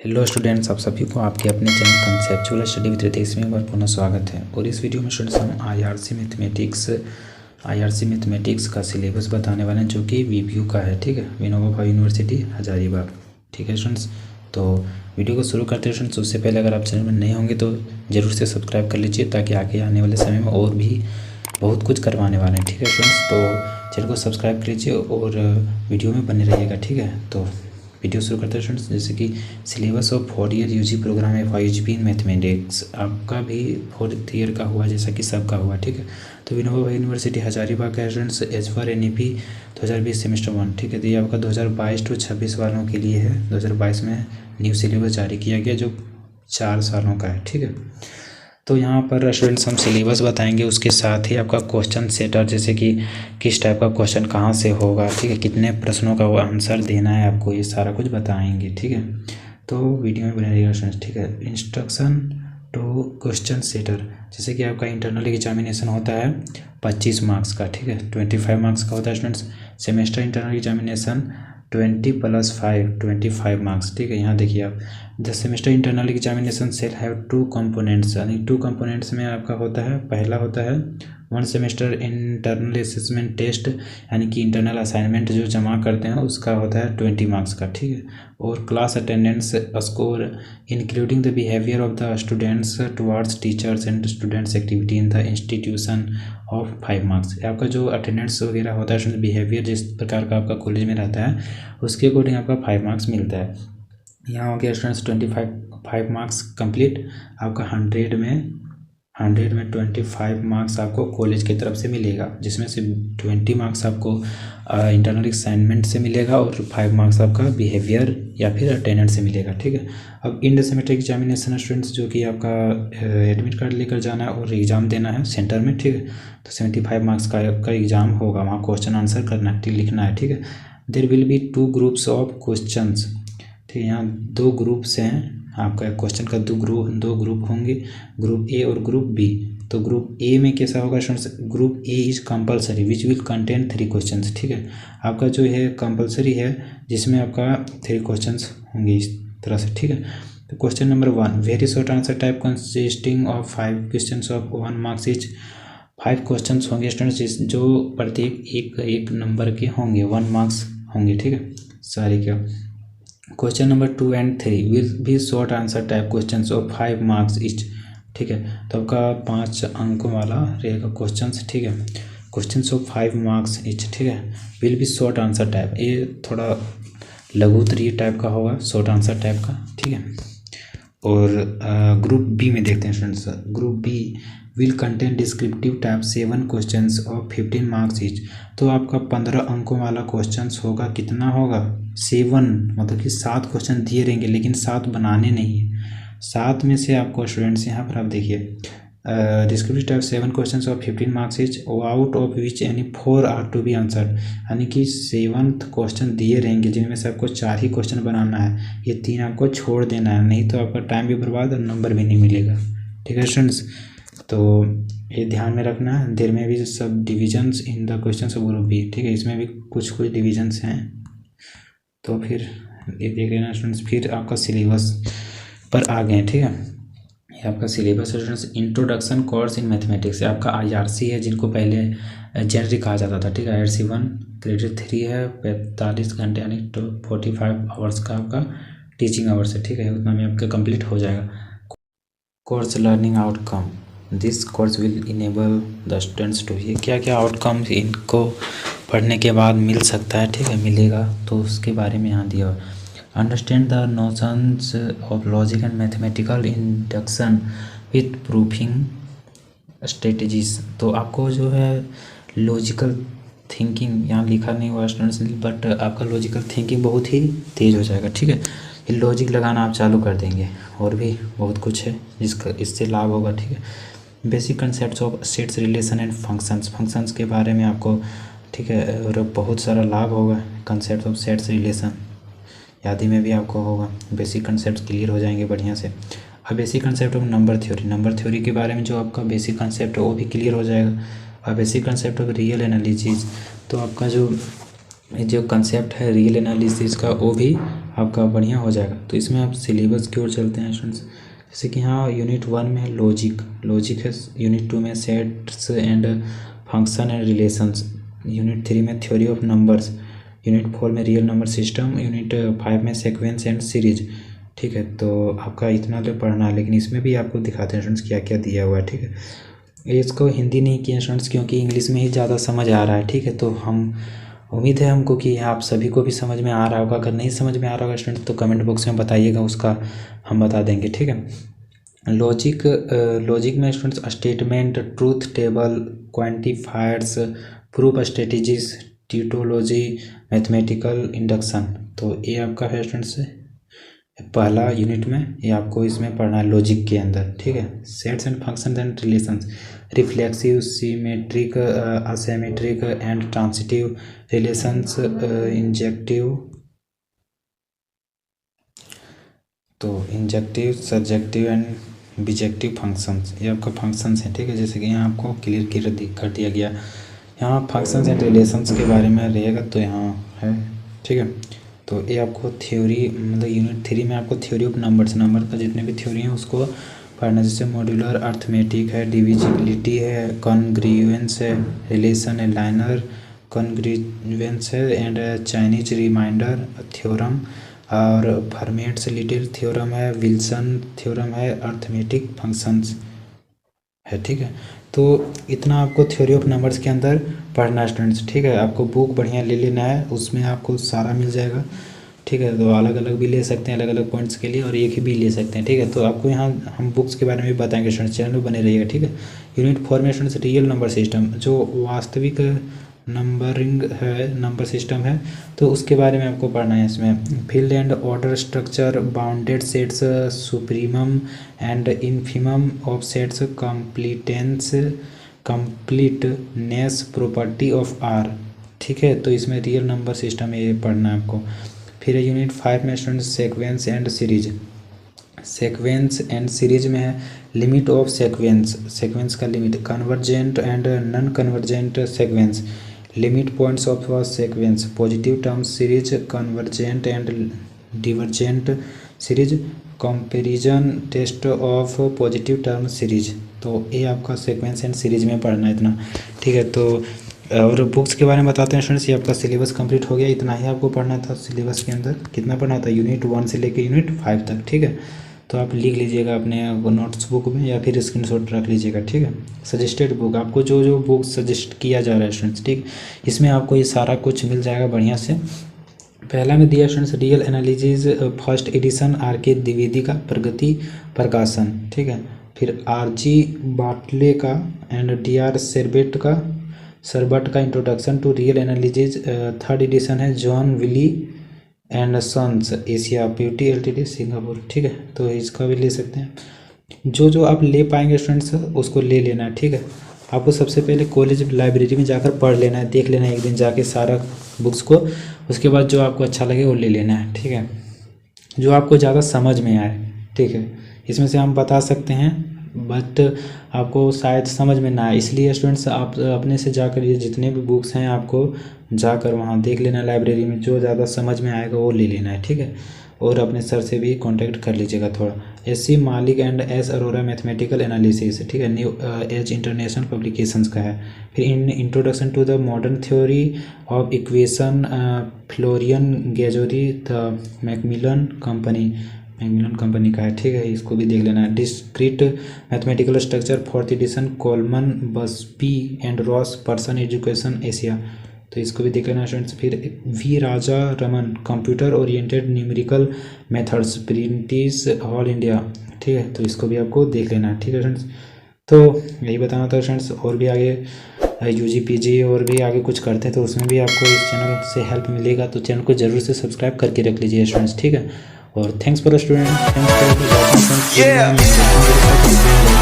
Hello students, आप सभी को आपके अपने channel conceptual study with Ritesh में एक बार पुनः स्वागत है। और इस वीडियो में स्टूडेंट्स हम आईआरसी मैथमेटिक्स का सिलेबस बताने वाले हैं, जो कि वीपीयू का है। ठीक है, विनोबा भावे यूनिवर्सिटी हजारीबाग। ठीक है स्टूडेंट्स, तो वीडियो को शुरू करते हैं स्टूडेंट्स। उससे पहले अगर आप चैनल में नए होंगे तो ज़रूर से सब्सक्राइब कर लीजिए, ताकि आगे आने वाले समय में और भी बहुत कुछ करवाने वाले हैं। ठीक है स्टूडेंट्स, तो चैनल को सब्सक्राइब कर लीजिए और वीडियो में बने रहिएगा। ठीक है, तो वीडियो शुरू करते हैं स्टूडेंट्स। जैसे कि syllabus of 4 year UG program है FYHP इन मैथमेटिक्स। आपका भी 4th ईयर का हुआ, जैसा कि सबका हुआ। ठीक है, तो विनोबा भावे यूनिवर्सिटी हजारीबाग का students as for NEP 2020 semester 1। ठीक है, तो ये आपका 2022 to 26 वालों के लिए है। 2022 में न्यू सिलेबस जारी किया गया, जो 4 सालों का है। ठीक है, तो यहाँ पर स्टूडेंट्स हम सिलेबस बताएंगे, उसके साथ ही आपका क्वेश्चन सेटर, जैसे कि किस टाइप का क्वेश्चन कहाँ से होगा। ठीक है, कितने प्रश्नों का वो आंसर देना है आपको, ये सारा कुछ बताएंगे। ठीक है, तो वीडियो में बने रहिएगा स्टूडेंट्स। ठीक है, इंस्ट्रक्शन टू क्वेश्चन सेटर, जैसे कि आपका इंटरनल एग्जामिनेशन होता है 25 मार्क्स का। ठीक है, 25 मार्क्स का होता है students. Semester internal examination 20 + 5 25 marks. ठीक है, यहाँ देखिए आप, the semester internal examination cell have 2 components, यानी 2 कंपोनेंट्स में आपका होता है। पहला होता है 1 सेमेस्टर इंटरनल असेसमेंट टेस्ट, यानी कि इंटरनल असाइनमेंट जो जमा करते हैं उसका होता है 20 मार्क्स का। ठीक है, और class attendance score including the behaviour of the students towards teachers and students activity in the institution of 5 marks. आपका जो अटेंडेंस वगैरह होता है, बिहेवियर जिस प्रकार का आपका कॉलेज में रहता है, उसके अकॉर्डिंग आपका 5 मार्क्स मिलता है। यहाँ हो गया स्टूडेंट्स 25 मार्क्स कंप्लीट। आपका 100 में 25 मार्क्स आपको कॉलेज की तरफ से मिलेगा, जिसमें से 20 मार्क्स आपको इंटरनल असाइनमेंट से मिलेगा और 5 मार्क्स आपका बिहेवियर या फिर अटेंडेंस से मिलेगा। ठीक है, अब इन सेमेस्टर एग्जामिनेशन स्टूडेंट्स, जो कि आपका एडमिट कार्ड लेकर जाना है और एग्ज़ाम देना है सेंटर में। ठीक है, तो 75 मार्क्स का एग्ज़ाम होगा, वहाँ क्वेश्चन आंसर करना है, लिखना है। ठीक है, there will be 2 groups of questions. ठीक है, यहाँ 2 ग्रुप्स हैं आपका क्वेश्चन का, 2 ग्रुप होंगे, ग्रुप ए और ग्रुप बी। तो ग्रुप ए में कैसा होगा students, group A is compulsory which will contain 3 questions. ठीक है, आपका जो है कंपलसरी है, जिसमें आपका 3 क्वेश्चंस होंगे इस तरह से। ठीक है, तो question number 1, very short answer type consisting of 5 questions of 1 marks etch. 5 questions होंगे स्टूडेंट्स, जो प्रत्येक एक नंबर के होंगे, 1 मार्क्स होंगे। ठीक है, सारे क्या। Question number 2 and 3 will be short answer type questions of 5 marks etch. ठीक है, तो आपका 5 अंकों वाला रहेगा क्वेश्चंस। ठीक है, क्वेश्चंस ऑफ 5 मार्क्स इच। ठीक है, will be short answer type, ये थोड़ा लघु उत्तरीय टाइप का होगा, शॉर्ट आंसर टाइप का। ठीक है, और ग्रुप बी में देखते हैं students. Group B will contain descriptive type 7 questions of 15 marks each. तो आपका 15 अंकों वाला क्वेश्चंस होगा, कितना होगा, 7, मतलब कि 7 क्वेश्चन दिए रहेंगे, लेकिन 7 बनाने नहीं है। 7 में से आपको स्टूडेंट्स यहाँ पर आप देखिए, descriptive type 7 questions of 15 marks each, out of which any 4 are to be answered. यानी कि 7 क्वेश्चन दिए रहेंगे, जिनमें से आपको 4 ही क्वेश्चन बनाना है, ये 3 आपको छोड़ देना है, नहीं तो आपका टाइम भी बर्बाद और नंबर भी नहीं मिलेगा। ठीक है स्टूडेंट्स, तो ये ध्यान में रखना है। देर may be subdivisions in the questions of group B. ठीक है, इसमें भी कुछ डिविजन्स हैं, तो फिर ये देख लेना स्टूडेंट्स। फिर आपका सिलेबस पर आ गए। ठीक है, ये आपका syllabus students, introduction course in mathematics, आपका IRC है, जिनको पहले जेनरिक कहा जाता था। ठीक है, IRC 1 क्रेडिट 3 है, 45 घंटे यानी 45 आवर्स का आपका टीचिंग आवर्स है। ठीक है, उतना में आपका कंप्लीट हो जाएगा। Course learning outcome, this course will enable the students to, ये क्या क्या आउटकम इनको पढ़ने के बाद मिल सकता है। ठीक है, मिलेगा, तो उसके बारे में यहाँ दिया हुआ। Understand the notions of logic and mathematical induction with proofing strategies. तो आपको जो है लॉजिकल थिंकिंग, यहाँ लिखा नहीं हुआ स्टूडेंट्स, बट आपका लॉजिकल थिंकिंग बहुत ही तेज़ हो जाएगा। ठीक है, ये लॉजिक लगाना आप चालू कर देंगे, और भी बहुत कुछ है जिसका इससे लाभ होगा। ठीक है, basic concepts of sets relation and functions के बारे में आपको, ठीक है, और बहुत सारा लाभ होगा। कंसेप्ट ऑफ सेट्स रिलेशन यादी में भी आपको होगा, बेसिक कंसेप्ट क्लियर हो जाएंगे बढ़िया से। अब basic concept of number theory के बारे में जो आपका बेसिक कंसेप्ट है वो भी क्लियर हो जाएगा। और basic concept of real analysis, तो आपका जो जो कंसेप्ट है रियल एनालिसिस का वो भी आपका बढ़िया हो जाएगा। तो इसमें आप सिलेबस की ओर चलते हैं स्टूडेंट्स। जैसे कि यहाँ यूनिट 1 में है लॉजिक है, यूनिट 2 में sets and function and relations, unit 3 में थ्योरी ऑफ नंबर्स, यूनिट 4 में रियल नंबर सिस्टम, यूनिट 5 में सीक्वेंस एंड सीरीज। ठीक है, तो आपका इतना तो पढ़ना है, लेकिन इसमें भी आपको दिखाते हैं स्टूडेंट्स क्या क्या दिया हुआ है। ठीक है, इसको हिंदी नहीं किया स्टूडेंट्स क्योंकि इंग्लिश में ही ज़्यादा समझ आ रहा है। ठीक है, तो हम उम्मीद है हमको कि आप सभी को भी समझ में आ रहा होगा। अगर नहीं समझ में आ रहा होगा स्टूडेंट्स तो कमेंट बॉक्स में बताइएगा, उसका हम बता देंगे। ठीक है, लॉजिक में students statement, truth table, quantifiers, proof strategies, tautology, mathematical induction. तो ये आपका है स्टूडेंट्स पहला यूनिट में, ये आपको इसमें पढ़ना है लॉजिक के अंदर। ठीक है, sets and functions and relations, reflexive, symmetric, asymmetric and transitive relations, injective, तो इंजेक्टिव, सर्जेक्टिव एंड बिजेक्टिव फंक्शंस, ये आपका फंक्शंस हैं। ठीक है, जैसे कि यहाँ आपको क्लियर कर दिया गया, यहाँ फंक्शंस एंड रिलेशंस के बारे में रहेगा तो यहाँ है। ठीक है, तो ये आपको थ्योरी मतलब यूनिट 3 में आपको थ्योरी ऑफ नंबर का जितने भी थ्योरी हैं उसको पढ़ना, जैसे मॉड्यूलर अर्थमेटिक है, डिविजिबिलिटी है, कॉन्ग्रुएंस है, रिलेशन है, लाइनर कॉन्ग्रुएंस है एंड चाइनीज रिमाइंडर थ्योरम, और फर्मेट्स लिटिल थ्योरम है, विल्सन थ्योरम है, अर्थमेटिक फंक्शंस है। ठीक है, तो इतना आपको थ्योरी ऑफ नंबर्स के अंदर पढ़ना स्टूडेंट्स। ठीक है, आपको बुक बढ़िया ले लेना है, उसमें आपको सारा मिल जाएगा। ठीक है, तो अलग अलग भी ले सकते हैं अलग अलग पॉइंट्स के लिए, और एक ही भी ले सकते हैं। ठीक है, तो आपको यहाँ हम बुक्स के बारे में भी बताएंगे स्टूडेंट्स, चैनल में बने रहिएगा। ठीक है, यूनिट 4 में स्टूडेंट्स रियल नंबर सिस्टम, जो वास्तविक नंबरिंग है, नंबर सिस्टम है, तो उसके बारे में आपको पढ़ना है इसमें। Field and order structure, bounded sets, supremum and infimum of sets, completeness property of R. ठीक है, तो इसमें रियल नंबर सिस्टम ये पढ़ना है आपको। फिर यूनिट 5 में students sequence and series, sequence and series में है लिमिट ऑफ सीक्वेंस का limit, convergent and non convergent sequence, limit points of sequence, positive terms series, convergent and divergent series, comparison test of positive term series. तो ये आपका sequence and series में पढ़ना है इतना। ठीक है, तो और बुक्स के बारे में बताते हैं स्टूडेंट्स, ये आपका सिलेबस कंप्लीट हो गया, इतना ही आपको पढ़ना था सिलेबस के अंदर। कितना पढ़ना था, यूनिट 1 से लेकर यूनिट 5 तक। ठीक है, तो आप लिख लीजिएगा अपने नोट्स बुक में या फिर स्क्रीनशॉट रख लीजिएगा। ठीक है, सजेस्टेड बुक, आपको जो जो बुक सजेस्ट किया जा रहा है स्टूडेंट्स, ठीक, इसमें आपको ये सारा कुछ मिल जाएगा बढ़िया से। पहला में दिया students real analysis first edition, RK Dwivedi का, प्रगति प्रकाशन। ठीक है, फिर RG बाटले का एंड DR सरबट का introduction to real analysis, third edition है, John Wiley and Sons, Asia beauty LTD Singapore. ठीक है, तो इसका भी ले सकते हैं, जो जो आप ले पाएंगे स्टूडेंट्स उसको ले लेना है। ठीक है, आपको सबसे पहले कॉलेज लाइब्रेरी में जाकर पढ़ लेना है, देख लेना है एक दिन जाके सारा बुक्स को, उसके बाद जो आपको अच्छा लगे वो ले लेना है। ठीक है, जो आपको ज़्यादा समझ में आए। ठीक है, इसमें से हम बता सकते हैं बट आपको शायद समझ में ना आए, इसलिए स्टूडेंट्स आप अपने से जाकर ये जितने भी बुक्स हैं आपको जाकर वहाँ देख लेना लाइब्रेरी में, जो ज़्यादा समझ में आएगा वो ले लेना है। ठीक है, और अपने सर से भी कांटेक्ट कर लीजिएगा थोड़ा। SC Malik and S Arora mathematical analysis. ठीक है, न्यू एज इंटरनेशनल पब्लिकेशंस का है। फिर इन introduction to the modern theory of equation, Florian Cajori, the Macmillan company का है। ठीक है, इसको भी देख लेना है। Discrete mathematical structure, 4th edition, Kolman, Busby and Ross, Pearson education Asia, तो इसको भी देख लेना स्टूडेंट्स। फिर V Raja Raman, computer oriented numerical methods, Prentice Hall India. ठीक है, तो इसको भी आपको देख लेना है। ठीक है स्टूडेंट्स, तो यही बताना था स्टूडेंट्स, और भी आगे UG PG और भी आगे कुछ करते हैं तो उसमें भी आपको इस चैनल से हेल्प मिलेगा, तो चैनल को जरूर से सब्सक्राइब करके रख लीजिए स्टूडेंट्स। ठीक है, और thanks for student, thanks for